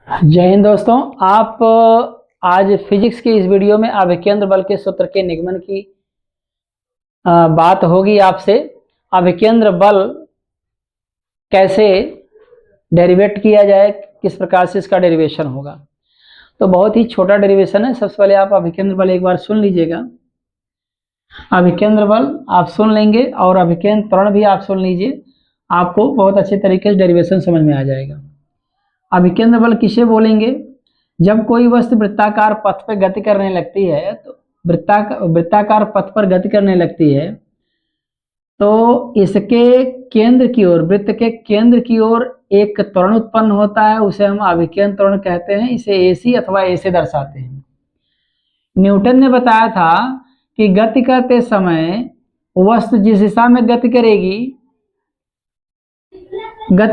जय हिंद दोस्तों। आप आज फिजिक्स की इस वीडियो में अभिकेंद्र बल के सूत्र के निगमन की बात होगी आपसे। अभिकेंद्र बल कैसे डेरिवेट किया जाए, किस प्रकार से इसका डेरिवेशन होगा। तो बहुत ही छोटा डेरिवेशन है। सबसे पहले आप अभिकेंद्र बल एक बार सुन लीजिएगा। अभिकेंद्र बल आप सुन लेंगे और अभिकेंद्र त्वरण भी आप सुन लीजिए, आपको बहुत अच्छे तरीके से डेरिवेशन समझ में आ जाएगा। अभिकेंद्र बल किसे बोलेंगे? जब कोई वस्तु वृत्ताकार पथ पर गति करने लगती है, तो वृत्ताकार पथ पर गति करने लगती है तो इसके केंद्र की ओर, वृत्त के केंद्र की ओर एक त्वरण उत्पन्न होता है, उसे हम अभिकेंद्र त्वरण कहते हैं। इसे AC अथवा A से दर्शाते हैं। न्यूटन ने बताया था कि गति करते समय वस्तु जिस दिशा में गति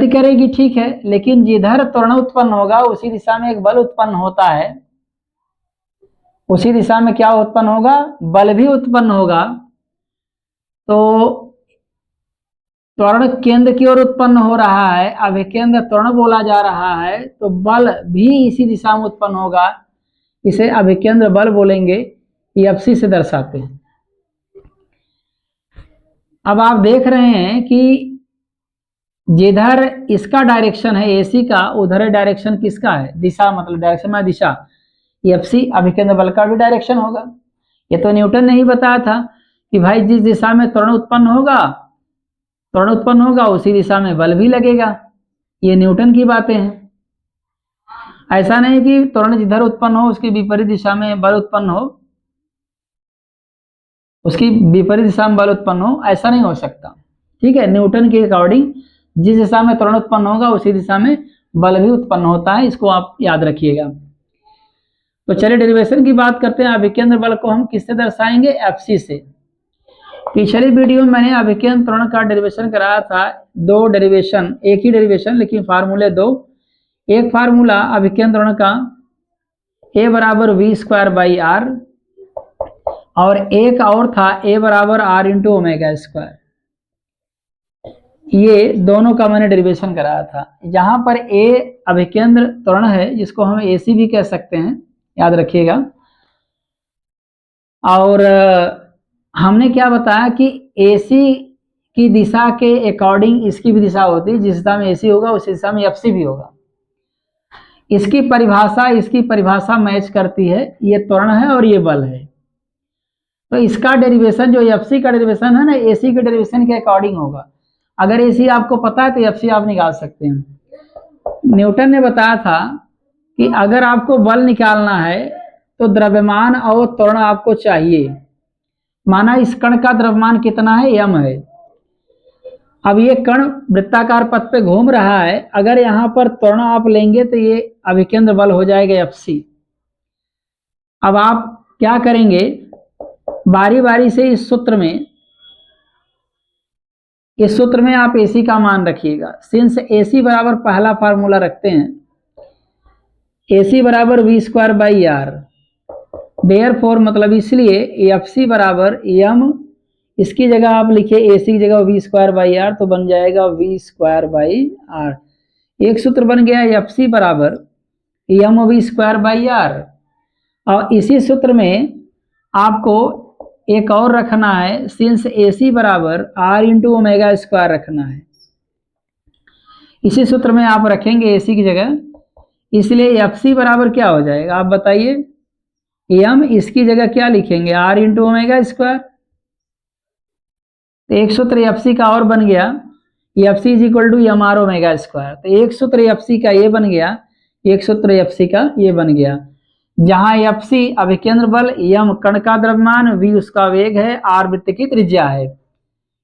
करेगी ठीक है, लेकिन जिधर त्वरण उत्पन्न होगा उसी दिशा में एक बल उत्पन्न होता है। उसी दिशा में क्या उत्पन्न होगा? बल भी उत्पन्न होगा। तो त्वरण केंद्र की ओर उत्पन्न हो रहा है, अभिकेंद्र त्वरण बोला जा रहा है, तो बल भी इसी दिशा में उत्पन्न होगा। इसे अभिकेंद्र बल बोलेंगे। FC से दर्शाते हैं। अब आप देख रहे हैं कि जिधर इसका डायरेक्शन है AC का, उधर डायरेक्शन किसका है? दिशा, मतलब डायरेक्शन में दिशा। FC अभिकेंद्र बल का भी डायरेक्शन होगा। ये तो न्यूटन ने ही बताया था कि भाई जिस दिशा में त्वरण उत्पन्न होगा उसी दिशा में बल भी लगेगा। ये न्यूटन की बातें हैं। ऐसा नहीं कि त्वरण जिधर उत्पन्न हो उसकी विपरीत दिशा में बल उत्पन्न हो, ऐसा नहीं हो सकता। ठीक है, न्यूटन के अकॉर्डिंग जिस दिशा में त्वरण उत्पन्न होगा उसी दिशा में बल भी उत्पन्न होता है। इसको आप याद रखिएगा। तो चलिए डेरिवेशन की बात करते हैं। अभिकेंद्र बल को हम किससे दर्शाएंगे? FC से। पिछले वीडियो में मैंने अभिकेंद्र त्वरण का डेरिवेशन कराया था। दो डेरिवेशन, एक ही डेरिवेशन लेकिन फार्मूले दो। एक फार्मूला अभिकेंद्र त्वरण का A बराबर v²/r, और एक और था A बराबर r × ω²। ये दोनों का मैंने डेरिवेशन कराया था। यहाँ पर A अभिकेंद्र त्वरण है, जिसको हम AC भी कह सकते हैं, याद रखिएगा। और हमने क्या बताया कि AC की दिशा के अकॉर्डिंग इसकी भी दिशा होती है। जिस दिशा में AC होगा उस दिशा में FC भी होगा। इसकी परिभाषा मैच करती है। ये त्वरण है और ये बल है। तो इसका डेरिवेशन, जो FC का डेरिवेशन है ना, AC के डेरिवेशन के अकॉर्डिंग होगा। अगर AC आपको पता है तो FC आप निकाल सकते हैं। न्यूटन ने बताया था कि अगर आपको बल निकालना है तो द्रव्यमान और त्वरण आपको चाहिए। माना इस कण का द्रव्यमान कितना है? m है। अब ये कण वृत्ताकार पथ पे घूम रहा है। अगर यहाँ पर त्वरण आप लेंगे तो ये अभिकेंद्र बल हो जाएगा FC। अब आप क्या करेंगे? बारी बारी से इस सूत्र में आप AC का मान रखिएगा। सिंस AC बराबर, पहला फार्मूला रखते हैं, AC बराबर v²/r। देयरफॉर मतलब इसलिए FC बराबर m, इसकी जगह आप लिखिए AC की जगह v²/r, तो बन जाएगा v²/r। एक सूत्र बन गया FC बराबर mv²/r। और इसी सूत्र में आपको एक और रखना है, सिंस AC बराबर r × ω² रखना है। इसी सूत्र में आप रखेंगे AC की जगह, इसलिए FC बराबर क्या हो जाएगा आप बताइए? m, इसकी जगह क्या लिखेंगे? r × ω²। तो एक सूत्र FC का और बन गया, FC = mr/ω²। तो एक सूत्र FC का ये बन गया, एक सूत्र FC का ये बन गया। जहां FC अभिकेंद्र बल, m कण का द्रव्यमान, v उसका वेग है, r वृत्त की त्रिज्या है।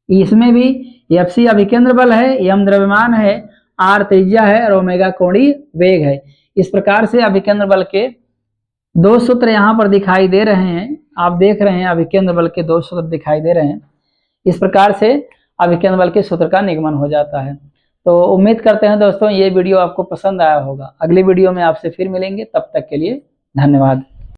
इसमें भी FC अभिकेंद्र बल है, m द्रव्यमान है, r त्रिज्या है और ω कोणीय वेग है। इस प्रकार से अभिकेंद्र बल के दो सूत्र यहाँ पर दिखाई दे रहे हैं। आप देख रहे हैं अभिकेंद्र बल के दो सूत्र दिखाई दे रहे हैं। इस प्रकार से अभिकेंद्र बल के सूत्र का निगमन हो जाता है। तो उम्मीद करते हैं दोस्तों ये वीडियो आपको पसंद आया होगा। अगली वीडियो में आपसे फिर मिलेंगे, तब तक के लिए धन्यवाद।